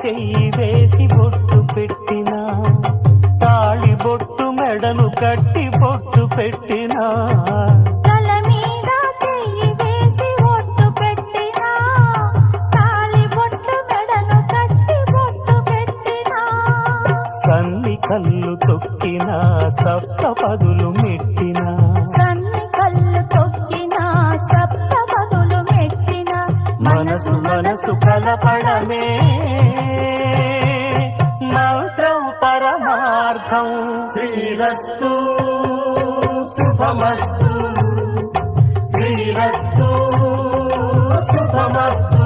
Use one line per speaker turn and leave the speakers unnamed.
చెయ్యి వేసి బొట్టు పెట్టినా, తాళి బొట్టు మెడను కట్టి బొట్టు పెట్టినా,
తల మీద చెయ్యి వేసి బొట్టు పెట్టినా, తాళి బొట్టు మెడను కట్టి బొట్టు పెట్టినా,
సన్ని కళ్ళు తొక్కినా సప్త పదులు మెట్టినా,
సన్ని కళ్ళు తొక్కినా సప్త పదులు మెట్టినా,
మనసు మనసు కలపడమే మంత్రం పరమార్థం. శ్రీరస్తు శుభమస్తు, శ్రీరస్తు శుభమస్తు.